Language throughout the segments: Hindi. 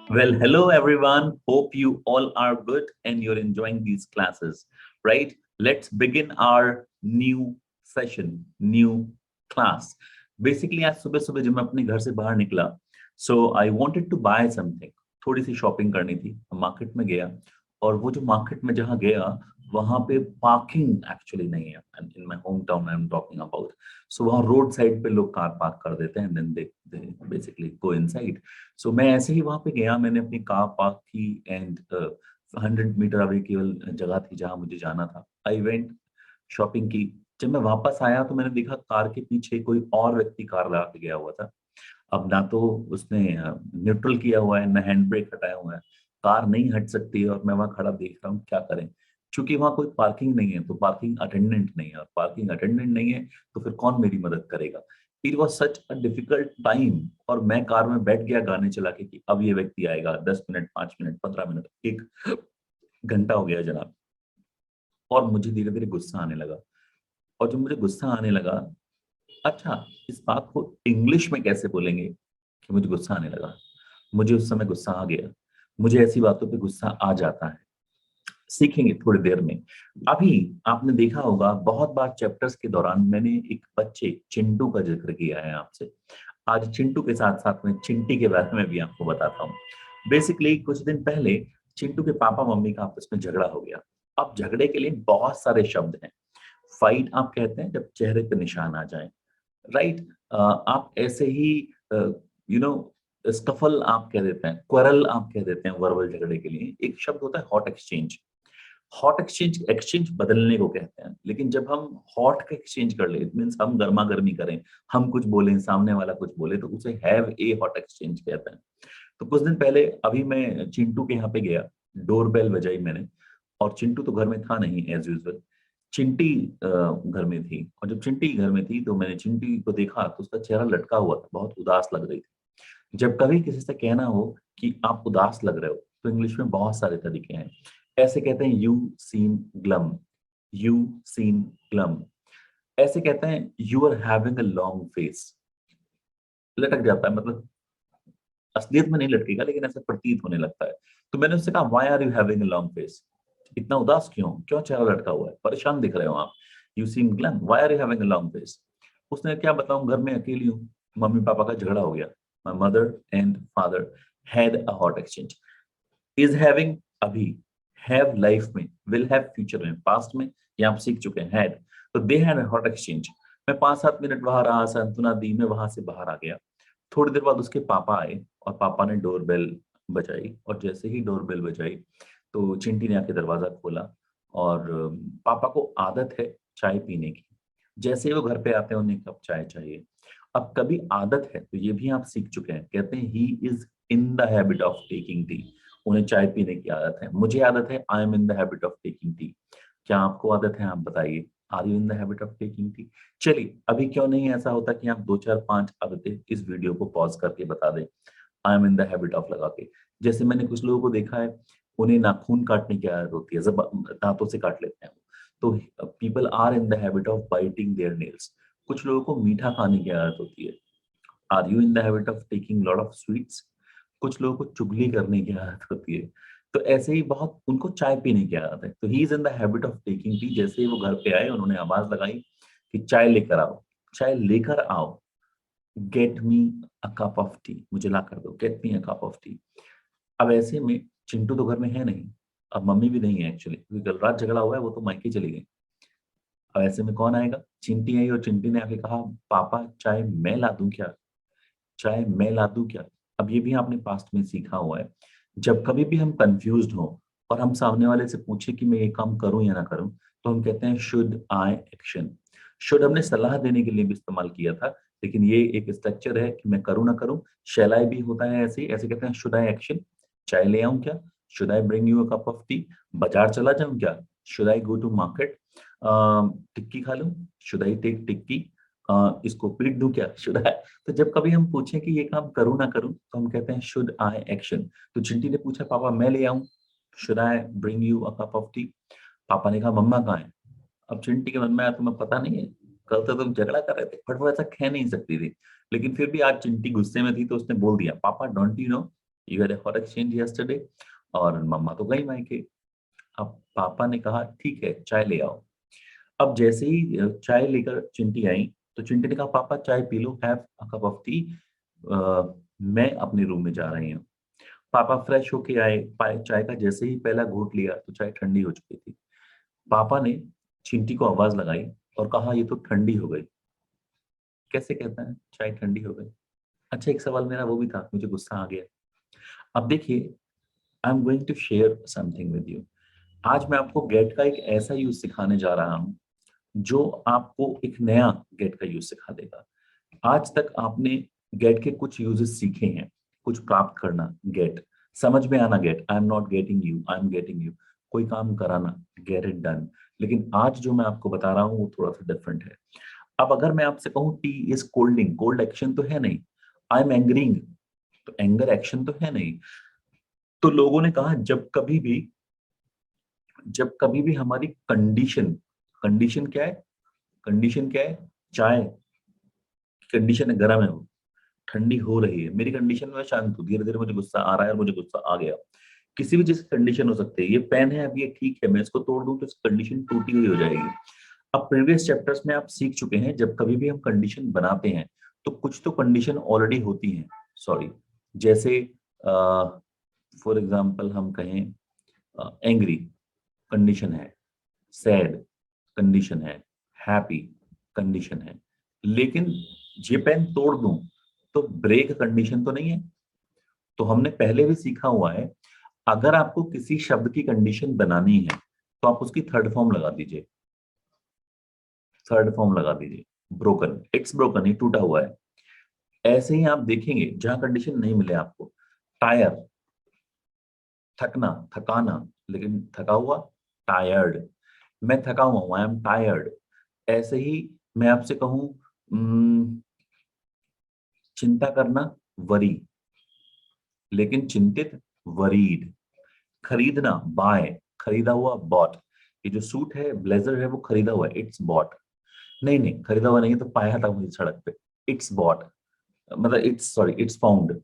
Well, hello everyone. Hope you all are good and you're enjoying these classes, right? Let's begin our new session, new class. Basically, आज सुबह सुबह जब मैं अपने घर से बाहर निकला, so I wanted to buy something. थोड़ी सी शॉपिंग करनी थी, मार्केट में गया और वो जो मार्केट में जहाँ गया, वहां पे पार्किंग एक्चुअली नहीं है. In my home town I am talking about. So वहाँ रोड साइड पे लोग कार पार्क कर देते हैं, then they basically go inside. So मैं ऐसे ही वहां पे गया, मैंने अपनी कार पार्क की एंड 100 मीटर अवे केवल जगह थी जहां मुझे जाना था. आई वेंट, शॉपिंग की. जब मैं वापस आया तो मैंने देखा कार के पीछे कोई और व्यक्ति कार लगा के गया हुआ था. अब ना तो उसने न्यूट्रल किया हुआ है, ना हैंड ब्रेक हटाया हुआ है. कार नहीं हट सकती है और मैं वहां खड़ा देख रहा हूँ क्या करें. क्योंकि वहां कोई पार्किंग नहीं है तो पार्किंग अटेंडेंट नहीं है, और पार्किंग अटेंडेंट नहीं है तो फिर कौन मेरी मदद करेगा. It was such a difficult time. और मैं कार में बैठ गया गाने चला के कि अब ये व्यक्ति आएगा, 10 मिनट, 5 मिनट, 15 मिनट, 1 घंटा हो गया जनाब. और मुझे धीरे धीरे गुस्सा आने लगा. और जब मुझे गुस्सा आने लगा, अच्छा, इस बात को इंग्लिश में कैसे बोलेंगे कि मुझे गुस्सा आने लगा. मुझे उस समय गुस्सा आ गया. मुझे ऐसी बातों पे गुस्सा आ जाता है. सीखेंगे थोड़ी देर में. अभी आपने देखा होगा बहुत बार चैप्टर्स के दौरान मैंने एक बच्चे चिंटू का जिक्र किया है आपसे. आज चिंटू के साथ साथ में चिंटी के बारे में भी आपको बताता हूँ. बेसिकली कुछ दिन पहले चिंटू के पापा मम्मी का आपस में झगड़ा हो गया. अब झगड़े के लिए बहुत सारे शब्द हैं. फाइट आप कहते हैं जब चेहरे पे निशान आ जाए, राइट. आप ऐसे ही यू नो स्कफल आप कह देते हैं, क्वरल आप कह देते हैं वर्बल झगड़े के लिए. एक शब्द होता है hot exchange. Hot exchange exchange बदलने को कहते हैं. लेकिन जब हम हॉट का एक्सचेंज कर ले, इट मीन्स हम गर्मा गर्मी करें, हम कुछ बोलें, सामने वाला कुछ बोले, तो उसे हैव ए हॉट एक्सचेंज कहते हैं. तो कुछ दिन पहले अभी मैं चिंटू के यहाँ पे गया, डोरबेल बजाई मैंने. और चिंटू तो घर में था नहीं एज यूजुअल. चिंटी घर में थी. और जब चिंटी घर में थी तो मैंने चिंटी को देखा तो उसका चेहरा लटका हुआ था, बहुत उदास लग रही थी. जब कभी किसी से कहना हो कि आप उदास लग रहे हो, तो इंग्लिश में बहुत सारे तरीके हैं. ऐसे कहते हैं you seem glum, you seem glum. ऐसे कहते हैं you are having a long face. लटक जाता है, मतलब असलियत में नहीं लटकेगा लेकिन ऐसा प्रतीत होने लगता है. तो मैंने उससे कहा why are you having a long face. इतना उदास क्यों, क्यों चेहरा लटका हुआ है, परेशान दिख रहे हो आप. You seem glum, why are you having a long face. उसने क्या बताऊं, घर में अकेली हूँ, मम्मी पापा का झगड़ा हो गया. My mother and father had a hot exchange. Is having अभी, हैव लाइफ में, विल हैव फ्यूचर में, पास्ट में, ये आप सीख चुके हैं हैड. तो दे हैड हॉट एक्सचेंज. मैं 5-7 मिनट वहां रहा, सांत्वना दी, मैं वहां से बाहर आ गया. थोड़ी देर बाद उसके पापा आए और पापा ने डोरबेल बजाई. और जैसे ही डोरबेल बजाई तो चिंटी ने आके दरवाजा खोला. और पापा को आदत है चाय पीने की. जैसे ही वो घर पे आते हैं उन्हें एक कप चाय चाहिए. अब कभी आदत है तो ये भी आप सीख चुके हैं, कहते हैं he is in the habit of taking tea. उन्हें चाय पीने की आदत है. मुझे आदत है I am in the habit of taking tea. क्या आपको आदत है, आप बताइए. Are you in the habit of taking tea. चलिए, अभी क्यों नहीं ऐसा होता कि आप 2 4 5 आदतें इस वीडियो को पॉज करके बता दें. आई am in the habit of लगा के. जैसे मैंने कुछ लोगों को देखा है, उन्हें नाखून काटने की आदत होती है, जब दांतों से काट लेते हैं. तो people are in the habit of biting their nails. कुछ लोगों को मीठा खाने की आदत होती है. Are you in the habit of taking lot of sweets. कुछ लोगों को चुगली करने की आदत होती है. तो ऐसे ही बहुत उनको चाय पीने की आदत है. तो ही is in the habit of taking T. जैसे ही वो घर पे आए उन्होंने आवाज लगाई कि चाय लेकर आओ, चाय लेकर आओ. Get me a cup of T, मुझे ला कर दो, get me a cup of T. अब ऐसे में चिंटू तो घर में है नहीं, अब मम्मी भी नहीं है एक्चुअली, क्योंकि कल रात झगड़ा हुआ है, वो तो मायके चली गई. अब ऐसे में कौन आएगा, चिंटी आई. और चिंटी ने आके कहा पापा चाय मैं ला दूं क्या, चाय मैं ला दूं क्या. अब ये भी आपने पास्ट में सीखा हुआ है. जब कभी भी हम कंफ्यूज्ड हो और हम सामने वाले से पूछे कि मैं ये काम करूं या ना करूं, तो हम कहते हैं शुड आई एक्शन. शुड हमने सलाह देने के लिए भी इस्तेमाल किया था, लेकिन ये एक स्ट्रक्चर है कि मैं करूं ना करूं. शैल आई भी होता है ऐसे ही, ऐसे कहते हैं शुड आई एक्शन. चाय ले आऊं क्या, should I bring you a cup of tea. बाजार चला जाऊं क्या, should I go to market. टिक्की खा लूं, शुड आई टेक टिक्की. इसको पीट दूं क्या, शुड आई. तो जब कभी हम पूछें कि ये काम करूं ना करूं, तो हम कहते हैं शुड आई एक्शन. तो चिंटी ने पूछा पापा मैं ले आऊं, should I bring you a cup of T. पापा ने कहा मम्मा कहाँ है. अब चिंटी के मन में आया तुम्हें पता नहीं है, कल तो तुम झगड़ा कर रहे थे, बट वो ऐसा कह नहीं सकती थी. लेकिन फिर भी आज चिंटी गुस्से में थी तो उसने बोल दिया पापा don't you know you had a hot exchange yesterday, और मम्मा तो गई मायके। अब पापा ने कहा ठीक है चाय ले आओ। अब जैसे ही चाय लेकर चिंटी आई, तो चिंटी ने कहा पापा चाय P low, have a cup of T, मैं अपने रूम में जा रही हूँ। पापा फ्रेश होके आए, चाय का जैसे ही पहला घूंट लिया तो चाय ठंडी हो चुकी थी। पापा ने चिंटी को आवाज लगाई और कहा ये तो ठंडी हो गई। कैसे कहता है चाय ठंडी हो गई? अच्छा, एक सवाल मेरा वो भी था, मुझे गुस्सा आ गया। अब देखिए, I am going to share something with you. आज मैं आपको गेट का एक ऐसा यूज सिखाने जा रहा हूँ जो आपको एक नया गेट का यूज सिखा देगा। आज तक आपने गेट के कुछ यूजेस सीखे हैं, कुछ प्राप्त करना, गेट समझ में आना, get I am not getting you, I am getting you, कोई काम कराना, गेट इट डन। लेकिन आज जो मैं आपको बता रहा हूँ वो थोड़ा सा डिफरेंट है। अब अगर मैं आपसे कहूँ टी इज कोल्डिंग, कोल्ड एक्शन तो है नहीं। आई एम एंगरिंग, तो एंगर एक्शन तो है नहीं। तो लोगों ने कहा जब कभी भी हमारी कंडीशन, कंडीशन क्या है, कंडीशन क्या है, चाय कंडीशन है गर्म है, वो ठंडी हो रही है, मेरी कंडीशन में शांत हूँ, धीरे धीरे मुझे गुस्सा आ रहा है और मुझे गुस्सा आ गया। किसी भी चीज की कंडीशन हो सकती है। ये पेन है, अब ये ठीक है, मैं इसको तोड़ दूं तो इसकी कंडीशन टूटी हुई हो जाएगी। अब प्रीवियस चैप्टर्स में आप सीख चुके हैं, जब कभी भी हम कंडीशन बनाते हैं तो कुछ तो कंडीशन ऑलरेडी होती है। सॉरी, जैसे फॉर एग्जाम्पल हम कहें एंग्री कंडीशन है, सैड कंडीशन है, हैप्पी कंडीशन है। लेकिन ये पेन तोड़ दूं तो ब्रेक कंडीशन तो नहीं है। तो हमने पहले भी सीखा हुआ है, अगर आपको किसी शब्द की कंडीशन बनानी है तो आप उसकी थर्ड फॉर्म लगा दीजिए, थर्ड फॉर्म लगा दीजिए। ब्रोकन, इट्स ब्रोकन, ये टूटा हुआ है। ऐसे ही आप देखेंगे जहां कंडीशन नहीं मिले आपको, टायर, थकना, थकाना, लेकिन थका हुआ, टायर्ड, मैं थका हुआ हूं, आई एम टायर्ड। ऐसे ही मैं आपसे कहूं चिंता करना, वरी, लेकिन चिंतित, वरीड। खरीदना, बाय, खरीदा हुआ, बॉट। ये जो सूट है, ब्लेजर है, वो खरीदा हुआ है, इट्स बॉट। नहीं नहीं, खरीदा हुआ नहीं है तो पाया था मुझे सड़क पे, इट्स बॉट, मतलब it's, sorry, it's found.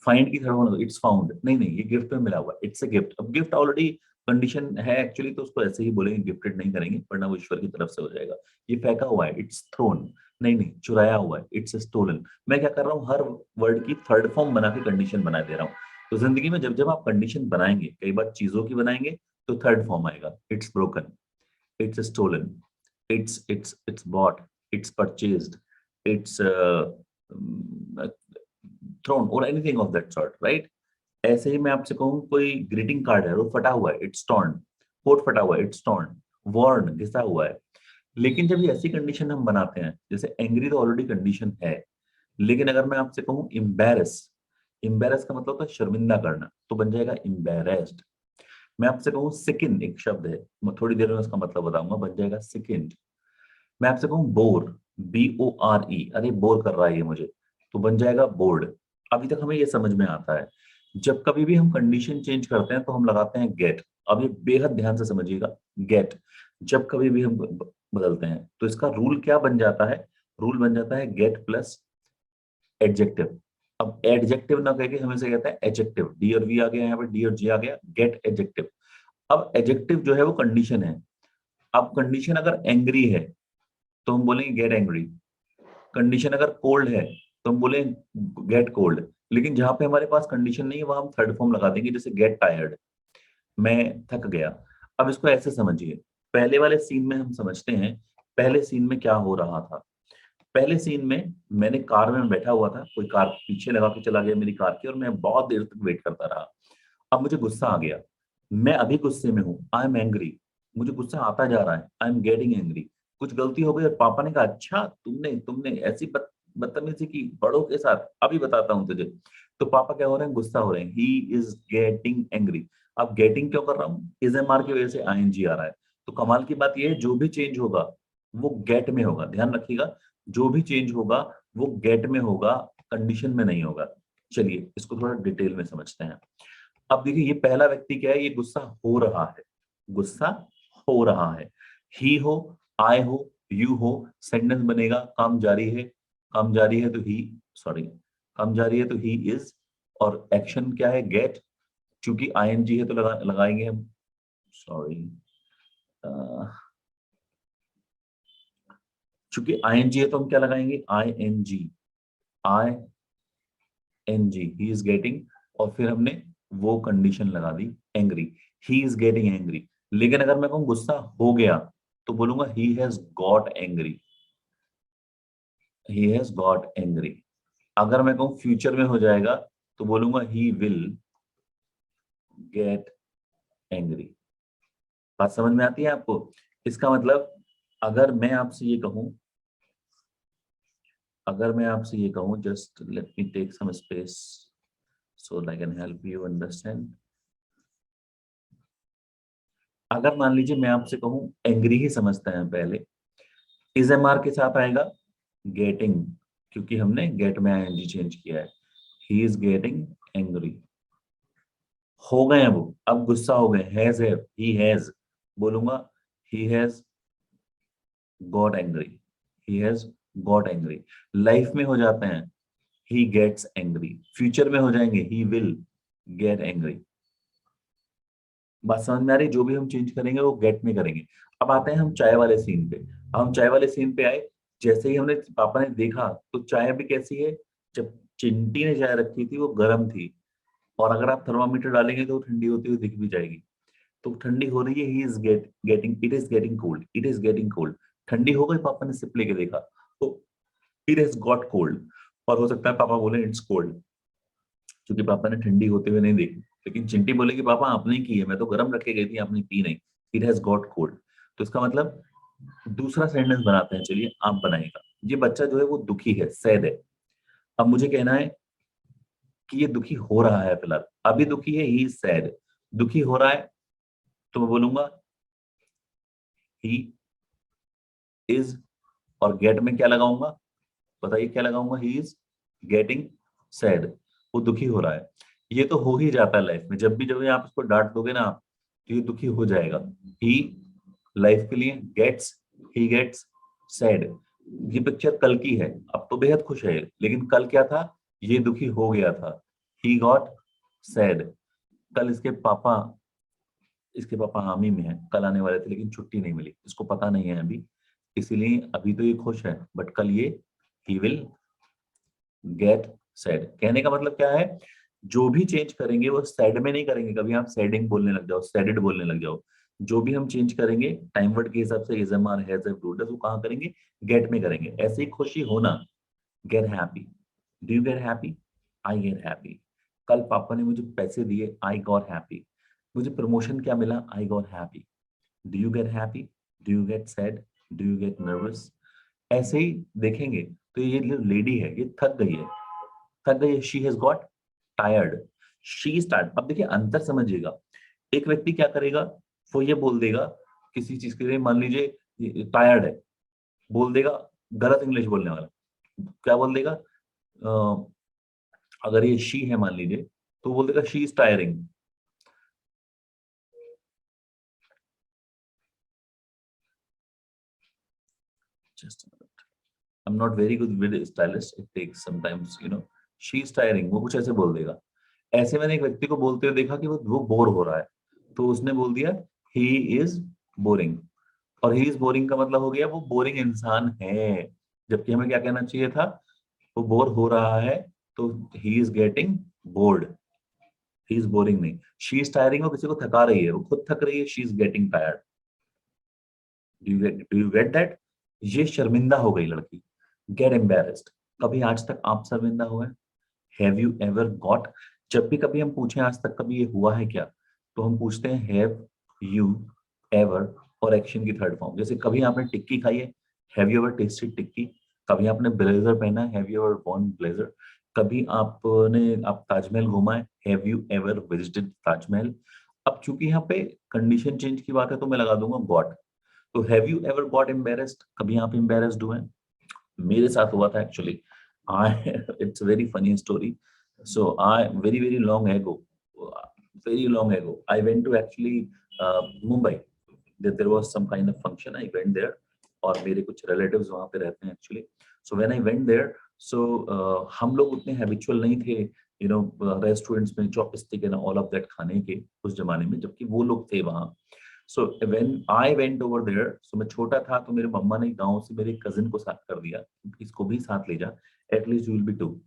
Find की थर्ड वन, इट्स फाउंड, नहीं नहीं, ये गिफ्ट में मिला हुआ, इट्स अ गिफ्ट। अब गिफ्ट ऑलरेडी कंडीशन है एक्चुअली, तो उसको ऐसे ही बोलेंगे, गिफ्टेड नहीं करेंगे, वरना वो ईश्वर की तरफ से हो जाएगा। ये फेंका हुआ है, इट्स थ्रोन, नहीं नहीं, चुराया हुआ है, इट्स स्टोलन। मैं क्या कर रहा हूँ, हर वर्ड की थर्ड फॉर्म बना के कंडीशन बना दे रहा हूँ। तो जिंदगी में जब जब आप कंडीशन बनाएंगे, कई बार चीजों की बनाएंगे, तो थर्ड फॉर्म आएगा, it's broken, it's stolen, it's bought, it's purchased, it's thrown or anything of that sort, right? ऐसे ही मैं आपसे कहूँ कोई ग्रीटिंग कार्ड है, वो फटा हुआ है, इट्स टॉर्न, कोट फटा हुआ है, इट्स टॉर्न, वॉर्न, घिसा हुआ है। लेकिन जब ये ऐसी कंडीशन हम बनाते हैं, जैसे एंग्री तो ऑलरेडी कंडीशन है, लेकिन अगर मैं आपसे कहूँ इम्बेरस, इम्बेरस का मतलब होता है शर्मिंदा करना, तो बन जाएगा इम्बेरेस्ड। मैं आपसे कहूँ सिकिन, एक शब्द है, मैं थोड़ी देर में उसका मतलब बताऊंगा, बन जाएगा सिकिंड। मैं आपसे कहूँ बोर, BORE, अरे बोर कर रहा है ये मुझे, तो बन जाएगा बोर्ड। अभी तक हमें ये समझ में आता है। जब कभी भी हम कंडीशन चेंज करते हैं तो हम लगाते हैं गेट। अब ये बेहद ध्यान से समझिएगा, गेट जब कभी भी हम बदलते हैं तो इसका रूल क्या बन जाता है, रूल बन जाता है गेट प्लस एडजेक्टिव। अब एडजेक्टिव ना कह के हमें से कहते हैं एडजेक्टिव, डी और वी आ गया, यहाँ पे डी और जी आ गया, गेट एडजेक्टिव। अब एडजेक्टिव जो है वो कंडीशन है। अब कंडीशन अगर एंग्री है तो हम बोलेंगे गेट एंग्री। कंडीशन अगर कोल्ड है तो हम बोलेंगे गेट कोल्ड। लेकिन जहां पे हमारे पास कंडीशन नहीं है वहां हम थर्ड फॉर्म लगा देंगे, जैसे गेट टायर्ड, मैं थक गया। अब इसको ऐसे समझिए, पहले वाले सीन में हम समझते हैं पहले सीन में क्या हो रहा था। पहले सीन में मैंने कार में बैठा हुआ था, कोई कार पीछे लगा के चला गया मेरी कार की, और मैं बहुत देर तक वेट करता रहा। अब मुझे गुस्सा आ गया, मैं अभी गुस्से में हूँ, आई एम एंग्री, मुझे गुस्सा आता जा रहा है, आई एम गेटिंग एंग्री। कुछ गलती हो गई और पापा ने कहा अच्छा तुमने तुमने ऐसी बदतमीजी की बड़ों के साथ, अभी बताता हूँ तुझे। तो पापा क्या हो रहे हैं, गुस्सा हो रहे हैं, ही इज गेटिंग एंग्री। अब गेटिंग क्यों कर रहा हूँ, इज एम आर की वजह से ING आ रहा है। तो कमाल की बात यह है, जो भी चेंज होगा वो गेट में होगा, ध्यान रखिएगा, जो भी चेंज होगा वो गेट में होगा, कंडीशन में नहीं होगा। चलिए इसको थोड़ा डिटेल में समझते हैं। अब देखिए, ये पहला व्यक्ति क्या है, ये गुस्सा हो रहा है, गुस्सा हो रहा है। ही हो, आई हो, यू हो, सेंटेंस बनेगा, काम जारी है, काम जारी है तो ही, सॉरी, काम जारी है तो ही इज, और एक्शन क्या है, गेट, क्योंकि आईएनजी है तो लगाएंगे हम, सॉरी, चूंकि आईएनजी है तो हम क्या लगाएंगे, ING, I N G, he is getting, और फिर हमने वो कंडीशन लगा दी angry, he is getting angry. लेकिन अगर मैं कहूँ गुस्सा हो गया तो बोलूंगा he has got angry, he has got angry. अगर मैं कहूँ फ्यूचर में हो जाएगा तो बोलूंगा ही विल गेट एंग्री। बात समझ में आती है आपको? इसका मतलब अगर मैं आपसे ये कहूं, अगर मैं आपसे ये कहूं, just let me take some space so I can help you understand। अगर मान लीजिए मैं आपसे कहूं एंग्री ही समझते हैं पहले, इज एम आर के साथ आएगा गेटिंग, क्योंकि हमने गेट में आईएनजी चेंज किया है, ही इज गेटिंग एंग्री। हो गए हैं वो, अब गुस्सा हो गए, हैज है, ही हैज, बोलूंगा he has got angry, he has got angry. Life में हो जाते हैं ही गेट्स एंग्री, फ्यूचर में हो जाएंगे ही विल गेट एंग्री। बात समझ में आ रही? जो भी हम चेंज करेंगे वो गेट में करेंगे। अब आते हैं हम चाय वाले सीन पे। अब हम चाय वाले सीन पे आए, जैसे ही हमने पापा ने देखा तो चाय भी कैसी है, जब चिंटी ने चाय रखी थी वो गर्म थी, और अगर आप थर्मामीटर डालेंगे तो वो ठंडी होती हुई दिख भी जाएगी। तो ठंडी हो रही है, ही is getting, it is getting cold, it is getting cold. ठंडी हो गई, पापा ने सिप लेके देखा तो इट हैज गॉट कोल्ड। और हो सकता है पापा बोले इट्स कोल्ड, क्योंकि पापा ने ठंडी होते हुए नहीं देखी। लेकिन चिंटी बोलेगी पापा आपने की है, मैं तो गर्म रख के गई थी, आपने पी नहीं, इट हैज गॉट कोल्ड। तो इसका मतलब दूसरा सेंटेंस बनाते हैं, चलिए आप बनाएगा। ये बच्चा जो है वो दुखी है, सैड है। अब मुझे कहना है कि ये दुखी हो रहा है, फिलहाल अभी दुखी है, ही इज सैड, दुखी हो रहा है, तो मैं बोलूंगा ही इज, और गेट में क्या लगाऊंगा, बताइए क्या लगाऊंगा, ही इज गेटिंग सैड, वो दुखी हो रहा है। ये तो हो ही जाता है लाइफ में, जब भी आप इसको डांट दोगे ना आप, तो ये दुखी हो जाएगा। ही लाइफ के लिए गेट्स, ही गेट्स सैड। ये पिक्चर कल की है, अब तो बेहद खुश है, लेकिन कल क्या था, ये दुखी हो गया था, ही गॉट सैड। कल इसके पापा आर्मी में है, कल आने वाले थे लेकिन छुट्टी नहीं मिली, इसको पता नहीं है अभी, इसीलिए अभी तो ये खुश है, बट कल ये ही विल गेट सैड। कहने का मतलब क्या है, जो भी चेंज करेंगे वो सैड में नहीं करेंगे, कभी आप सैडिंग बोलने लग जाओ, सैडेड बोलने लग जाओ। जो भी हम चेंज करेंगे टाइम वर्ड के हिसाब से, इजएमआर हैज हैव डूड, वो कहाँ करेंगे, गेट में करेंगे। ऐसे ही खुशी होना, gate happy, do you gate happy, I get happy. कल पापा ने मुझे पैसे दिए, आई गॉट हैप्पी। मुझे प्रमोशन क्या मिला, I got happy. Do you gate happy, do you get sad, do you gate nervous. ऐसे ही देखेंगे तो ये जो लेडी है ये थक गई है, थक गई है, she has got tired, she is tired. अब देखिए अंतर समझिएगा, एक व्यक्ति क्या करेगा, वो ये बोल देगा किसी चीज के लिए, मान लीजिए टायर्ड है, बोल देगा, गलत इंग्लिश बोलने वाला, क्या बोल देगा, अगर ये शी है मान लीजिए, तो बोल देगा she is tiring. Just a minute. I'm not very good with stylist. It takes sometimes, she is tiring. वो कुछ ऐसे बोल देगा। ऐसे मैंने एक व्यक्ति को बोलते हुए देखा कि वो बोर हो रहा है, तो उसने बोल दिया he is boring। और he is boring का मतलब हो गया वो बोरिंग इंसान है, जबकि हमें क्या कहना चाहिए था, वो बोर हो रहा है, तो he is getting bored, he is boring नहीं। she is tiring, वो किसी को थका रही है, वो खुद थक रही है, she is getting tired। Do you get that? ये शर्मिंदा हो गई लड़की, गेट एम्बेरेस्ड। कभी आज तक आप शर्मिंदा हुए, हैव यू एवर गॉट? जब भी कभी हम पूछें आज तक कभी ये हुआ है क्या, तो हम पूछते हैं हैव यू एवर, और एक्शन की थर्ड फॉर्म। जैसे कभी आपने टिक्की खाई है, have you ever tasted tikki? कभी आपने ब्लेजर पहना है, have you ever worn blazer? कभी आप ताजमहल घूमा है, have you ever visited Taj Mahal? अब चूंकि यहाँ पे कंडीशन चेंज की बात है तो मैं लगा दूंगा गॉट। तो have you ever got embarrassed? कभी आप एम्बेरेस्ड हुए? मेरे साथ हुआ था actually. I it's very funny story. So I very very long ago, very long ago I went to actually Mumbai, there was some kind of function, I went there, और मेरे कुछ relatives वहाँ पे रहते हैं actually। So when I went there, so हम लोग उतने habitual नहीं थे रेस्टोरेंट्स में chopstick and all of that खाने के उस जमाने में, जबकि वो लोग थे वहाँ। So when I went over there, so मैं छोटा था तो मेरे मम्मा ने गांव से मेरे कजिन को साथ कर दिया, इसको भी साथ ले जा, at least you will be too.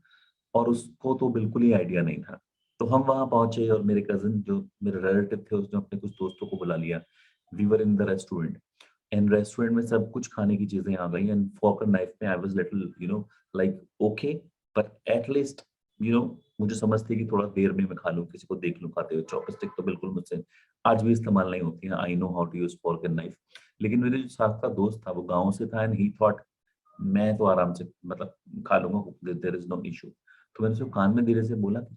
और उसको तो बिल्कुल ही आइडिया नहीं था। तो हम वहां पहुंचे और मेरे कजिन जो मेरे रिलेटिव थे उसने अपने कुछ दोस्तों को बुला लिया। We were in the restaurant, and restaurant में सब कुछ खाने की चीजें आ गई, एंड फॉर्क एंड नाइफ में I was little like okay, but at least मुझे समझ थी कि थोड़ा देर में मैं खा लूं, किसी को देख लूं खाते हुए। चॉपस्टिक तो बिल्कुल मुझसे आज भी इस्तेमाल नहीं होती है। I know how to use fork and knife. लेकिन मेरे जो साथ का दोस्त था वो गाँव से था, एंड ही थॉट मैं तो आराम से मतलब खा लूंगा, देयर इज नो इशू। तो मैंने उसको कान में धीरे से बोला कि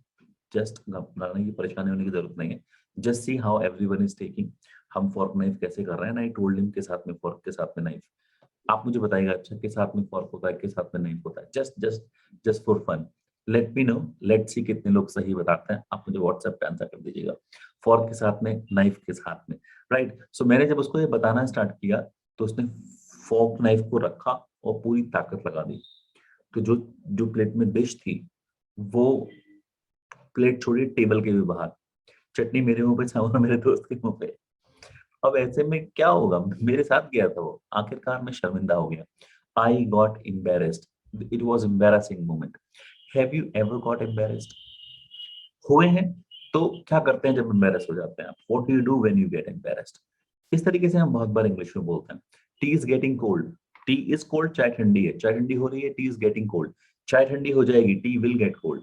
जस्ट घबराने की, परेशानी होने की जरूरत नहीं है, just see how everyone is taking, हम फॉर्क नाइफ कैसे कर रहे हैं। आई टोल्ड हिम के साथ में फॉर्क, के साथ में नाइफ। आप मुझे बताइएगा अच्छा के साथ में फॉर्क होता है, के साथ में नाइफ होता है? Just just just for fun, let me know, let see कितने लोग सही बताते हैं। आप मुझे व्हाट्सएप पे आंसर कर दीजिएगा, फॉर्क के साथ में, नाइफ के साथ में, राइट। सो मैंने जब उसको ये बताना स्टार्ट किया तो उसने फॉर्क नाइफ को रखा और पूरी ताकत लगा दी। तो जो जो प्लेट में डिश थी वो प्लेट छोड़ी टेबल के भी बाहर, चटनी मेरे मुंह पे, चावल मेरे दोस्त के मुंह पे। अब ऐसे में क्या होगा, मेरे साथ गया था वो, आखिरकार मैं शर्मिंदा हो गया। I got embarrassed, it was embarrassing moment. Have you ever got embarrassed? हुए हैं? तो क्या करते हैं जब एम्बेरस हो जाते हैं आप? What do you do when you get embarrassed? इस तरीके से हम बहुत बार इंग्लिश में बोलते हैं। T is getting cold, T is cold, चाय ठंडी है, चाय ठंडी हो रही है, टी इज गेटिंग कोल्ड, चाय ठंडी हो जाएगी, टी विल गेट कोल्ड,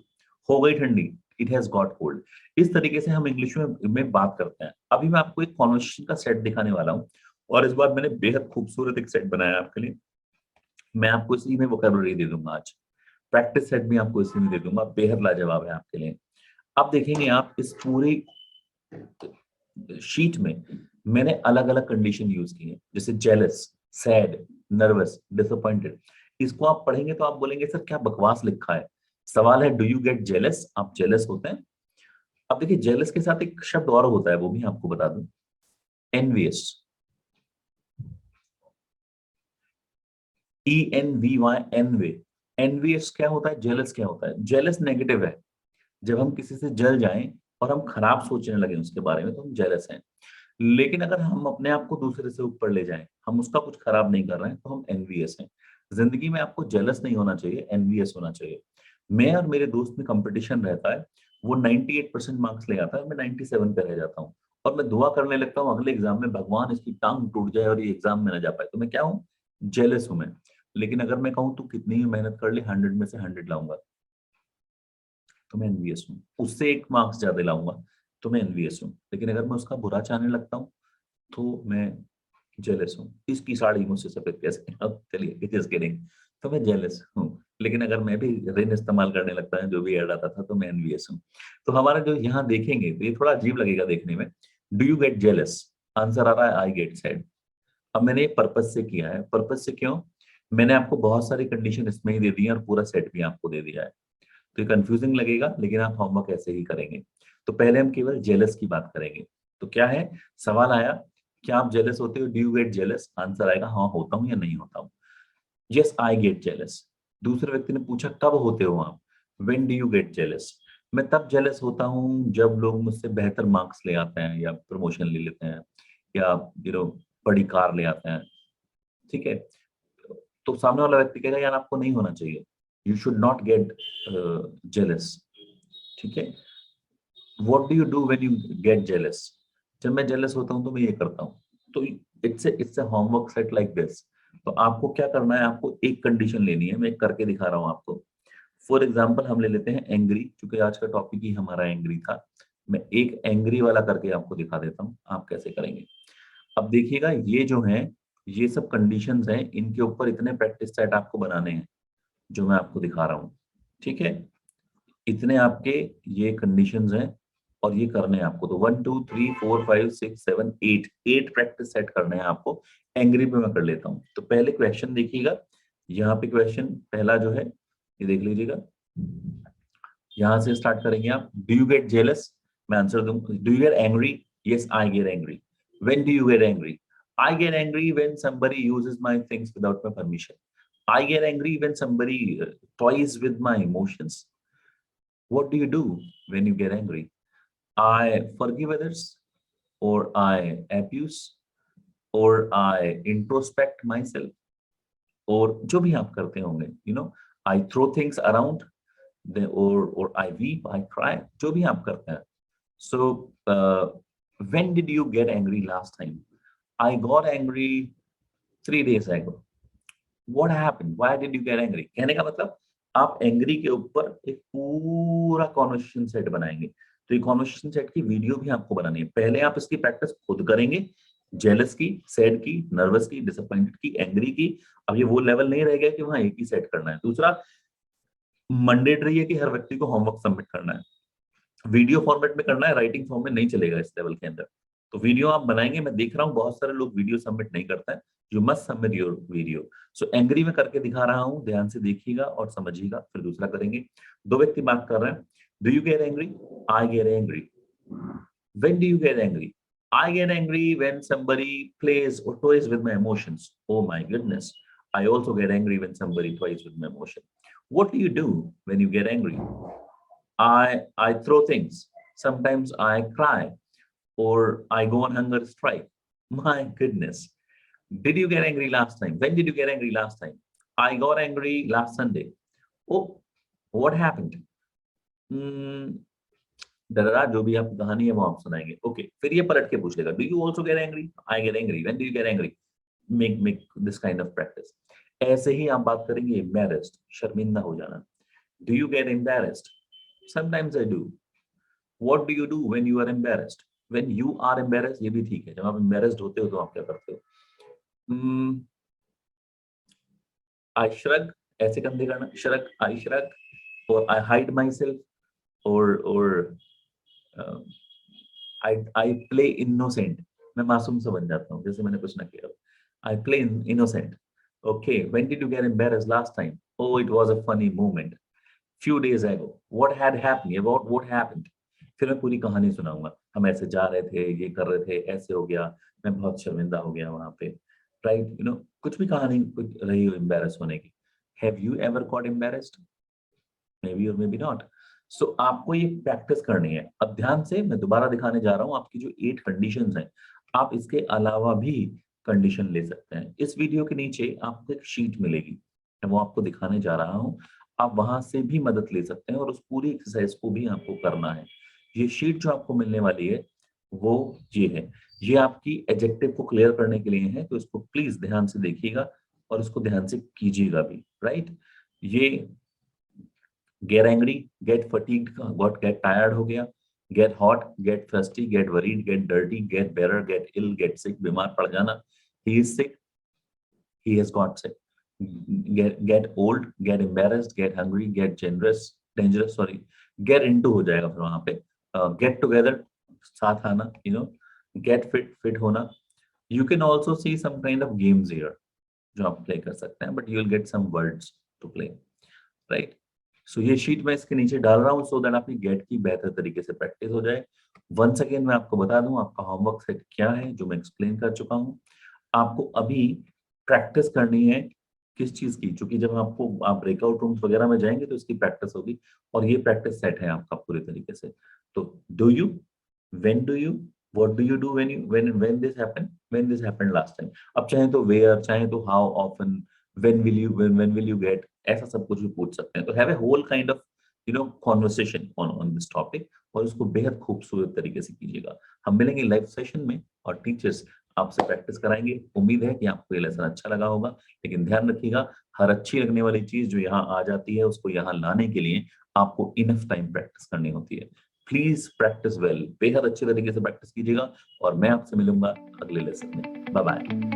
हो गई ठंडी, इट हैज गॉट कोल्ड। इस तरीके से हम इंग्लिश में बात करते हैं। अभी मैं आपको एक कॉन्वर्सेशन का सेट दिखाने वाला हूँ, और इस बार मैंने बेहद खूबसूरत एक सेट बनाया आपके लिए। मैं आपको इसी में वोकैबुलरी दे दूंगा आज, प्रैक्टिस सेट भी आपको इसी में दे दूंगा, बेहद लाजवाब है आपके लिए। अब देखेंगे आप इस पूरी शीट में मैंने अलग अलग कंडीशन यूज की है, जैसे जेलस, सैड, नर्वस, डिसअपॉइंटेड। इसको आप पढ़ेंगे तो आप बोलेंगे सर क्या बकवास लिखा है। सवाल है डू यू गेट जेलस? आप जेलस होते हैं? अब देखिए जेलस के साथ एक शब्द और होता है, वो भी आपको बता दूं, एनवियस, ENVY, एनवे। एनवियस क्या होता है, जेलस क्या होता है? जेलस नेगेटिव है, जब हम किसी से जल जाएं और हम खराब सोचने लगे उसके बारे में तो हम जेलस हैं। लेकिन अगर हम अपने आप को दूसरे से ऊपर ले जाएं, हम उसका कुछ खराब नहीं कर रहे हैं, तो हम एनवीएस हैं। जिंदगी में आपको जेलस नहीं होना चाहिए, एनवीएस होना चाहिए। मैं और मेरे दोस्त में कंपटीशन रहता है, वो 98% मार्क्स ले आता है, मैं 97 पे रह जाता हूँ। और मैं दुआ करने लगता हूँ अगले एग्जाम में भगवान इसकी टांग टूट जाए और ये एग्जाम में ना जा पाए। तो मैं क्या हूँ, जेलस हूं मैं। लेकिन अगर मैं कहूँ तू कितनी ही मेहनत कर ले, 100 में से 100 लाऊंगा, तो मैं एनवीएस हूँ। उससे एक मार्क्स ज्यादा लाऊंगा तो मैं एनवीएस हूँ। लेकिन अगर मैं उसका बुरा चाहने लगता हूँ तो मैं जेलस हूँ। इसकी साड़ी मुझसे सफेद कैसे, अब चलिए इट इज किडिंग। तो मैं जेलस हूँ। लेकिन अगर मैं भी रिन इस्तेमाल करने लगता है, जो भी ऐड आता था, तो मैं एनवीएस हूँ। तो हमारा जो यहाँ देखेंगे तो ये थोड़ा अजीब लगेगा देखने में। Do you get jealous? Answer आ रहा है आई गेट सैड। अब मैंने ये पर्पज से किया है। पर्पज से क्यों? मैंने आपको बहुत सारी कंडीशन इसमें ही दे दी है और पूरा सेट भी आपको दे दिया है। तो ये कंफ्यूजिंग लगेगा, लेकिन आप होमवर्क ऐसे ही करेंगे। तो पहले हम केवल जेलस की बात करेंगे। तो क्या है, सवाल आया क्या आप जेलस होते हो? Do you get jealous? Answer आएगा हाँ होता हूँ या नहीं होता हूँ। Yes I get jealous. दूसरे व्यक्ति ने पूछा कब होते हो आप? When do you get jealous? मैं तब जेलस होता हूँ जब लोग मुझसे बेहतर मार्क्स ले आते हैं, या प्रमोशन ले लेते हैं, या बड़ी कार ले आते हैं। ठीक है, तो सामने वाला व्यक्ति कहेगा यार आपको नहीं होना चाहिए, you should not gate jealous. ठीक है, what do you do when you get jealous? जब मैं जेलस होता हूं तो मैं ये करता हूँ। तो it's a homework set like this. तो आपको क्या करना है, आपको एक कंडीशन लेनी है, मैं करके दिखा रहा हूँ आपको। फॉर एग्जाम्पल हम ले लेते हैं एंग्री, क्योंकि आज का टॉपिक ही हमारा एंग्री था। मैं एक एंग्री वाला करके आपको दिखा देता हूँ आप कैसे करेंगे। अब देखिएगा ये जो है, ये सब कंडीशंस हैं, इनके ऊपर इतने प्रैक्टिस सेट आपको बनाने हैं जो मैं आपको दिखा रहा हूँ। ठीक है, इतने आपके ये कंडीशंस हैं और ये करने हैं आपको। तो 1 2 3 4 5 6 7 8, 8 प्रैक्टिस सेट करने हैं आपको। एंग्री पे मैं कर लेता हूँ। तो पहले क्वेश्चन देखिएगा, यहाँ पे क्वेश्चन पहला जो है ये देख लीजिएगा। यहाँ से स्टार्ट करेंगे आप। Do you get jealous? मैं आंसर दूंगा। Do you get angry? Yes I get angry. When do you get angry? I get angry when somebody uses my things without my permission. I get angry when somebody toys with my emotions. What do you do when you get angry? I forgive others, or I abuse, or I introspect myself, और जो भी आप करते होंगे, I throw things around, or I weep, I cry, जो भी आप करते हैं. So, when did you get angry last time? I got angry 3 days ago. What happened? Why did you get angry? कहने का मतलब आप एंग्री के ऊपर एक पूरा कॉन्वर्सेशन सेट बनाएंगे. तो ये कॉन्वर्सेशन सेट की वीडियो भी आपको बनानी है. पहले आप इसकी प्रैक्टिस खुद करेंगे, जेलस की, सैड की, नर्वस की, डिसअपॉइंटेड की, एंग्री की. अब ये वो लेवल नहीं रह गया कि वहां एक ही सेट करना है. दूसरा, मैंडेटरी है कि हर व्यक्ति को होमवर्क सबमिट करना है. वीडियो फॉर्मेट में करना है, राइटिंग फॉर्म में नहीं चलेगा इस लेवल के अंदर. तो वीडियो आप बनाएंगे. मैं देख रहा हूँ बहुत सारे लोग वीडियो सबमिट नहीं करते हैं. You must submit your video. So angry में करके दिखा रहा हूँ, ध्यान से देखिएगा और समझिएगा, फिर दूसरा करेंगे. दो व्यक्ति बात कर रहे हैं. Do you get angry? I get angry. When do you get angry? I get angry when somebody plays or toys with my emotions. Oh my goodness. I also get angry when somebody toys with my emotion. What do you do when you get angry? I throw things. Sometimes I cry, or I go on hunger strike. My goodness. Did you get angry last time? When did you get angry last time? I got angry last Sunday. Oh, what happened? Hmm, दादा जो भी आपकी कहानी है वो आप सुनाएंगे. ओके, फिर ये पलट के पूछ लेगा. Do you also get angry? I get angry. When do you get angry? Make this kind of practice. ऐसे ही आप बात करेंगे. एम्बैरेस्ड, शर्मिंदा हो जाना. Do you get embarrassed? Sometimes I do. What do you do when you are embarrassed? When you are embarrassed, ये भी ठीक है. जब आप एम्बैरेस्ड होते हो तो आप क्या करते हो? आई श्रग, ऐसे कंधे करना. श्रग, आई श्रग, और आई हाइड माई सेल्फ, और आई प्ले इनोसेंट. मैं मासूम सा बन जाता हूँ, जैसे मैंने कुछ ना किया. I play innocent. Okay, when did you get embarrassed last time? Oh, it was a funny moment. Few days ago. What had happened? About what happened? फिर मैं पूरी कहानी सुनाऊंगा. हम ऐसे जा रहे थे, ये कर रहे थे, ऐसे हो गया, मैं बहुत शर्मिंदा हो गया वहां पे. राइट, कुछ भी कहानी कुछ रही हो एम्बेरस होने की. Have you ever got embarrassed? May be और मे बी नॉट. सो आपको ये प्रैक्टिस करनी है. अब ध्यान से मैं दोबारा दिखाने जा रहा हूँ आपकी जो 8 कंडीशंस हैं. आप इसके अलावा भी कंडीशन ले सकते हैं. इस वीडियो के नीचे आपको एक शीट मिलेगी, मैं वो आपको दिखाने जा रहा हूँ. आप वहां से भी मदद ले सकते हैं और उस पूरी एक्सरसाइज को भी आपको करना है. ये शीट जो आपको मिलने वाली है वो ये है. ये आपकी एडजेक्टिव को क्लियर करने के लिए है, तो इसको प्लीज ध्यान से देखिएगा और इसको ध्यान से कीजिएगा भी. राइट, ये get angry, get fatigued, get tired हो गया. get hot, get thirsty, get worried, get dirty, get better, get ill, get sick, बीमार पड़ जाना. he is sick, he has got sick. get old, get embarrassed, get hungry, get dangerous, sorry, get into हो जाएगा फिर वहां पे. get together, साथ आना, get fit होना. you can also see some kind of games here जो आप प्ले कर सकते हैं, but you will get some words to play. right, सो ये शीट मैं इसके नीचे डाल रहा हूँ सो दैट आपकी गेट की बेहतर तरीके से प्रैक्टिस हो जाए. वंस अगेन मैं आपको बता दूं आपका होमवर्क सेट क्या है, जो मैं एक्सप्लेन कर चुका हूँ. आपको अभी प्रैक्टिस करनी है किस चीज की, क्योंकि जब आप ब्रेकआउट रूम्स वगैरह में जाएंगे तो इसकी प्रैक्टिस होगी, और ये प्रैक्टिस सेट है आपका पूरे तरीके से. तो do you, when do you, what do you do when you when this happened last time. अब चाहे तो वेयर, चाहे तो how often, when will you get, ऐसा सब कुछ भी पूछ सकते हैं. तो have a whole kind of conversation on this topic, और इसको बेहद खूबसूरत तरीके से कीजिएगा. हम मिलेंगे लाइव सेशन में और टीचर्स आपसे प्रैक्टिस कराएंगे. उम्मीद है कि आपको ये लेसन अच्छा लगा होगा, लेकिन ध्यान रखिएगा हर अच्छी लगने वाली चीज जो यहाँ आ जाती है उसको यहाँ लाने के लिए आपको इनफ टाइम प्रैक्टिस करनी होती है. प्लीज प्रैक्टिस वेल, बेहद अच्छे तरीके से प्रैक्टिस कीजिएगा, और मैं आपसे मिलूंगा अगले लेसन में. Bye bye.